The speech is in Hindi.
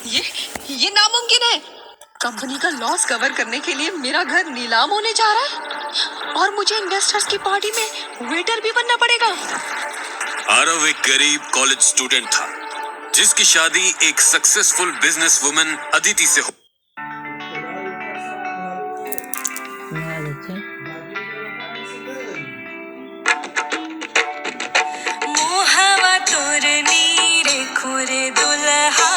ये ये नामुमकिन है। कंपनी का लॉस कवर करने के लिए मेरा घर नीलाम होने जा रहा है और मुझे इन्वेस्टर्स की पार्टी में वेटर भी बनना पड़ेगा। आरव एक गरीब कॉलेज स्टूडेंट था जिसकी शादी एक सक्सेसफुल बिजनेस वुमन अदिति से हो। मोहवा तोर नीरे खोरे दुल्हा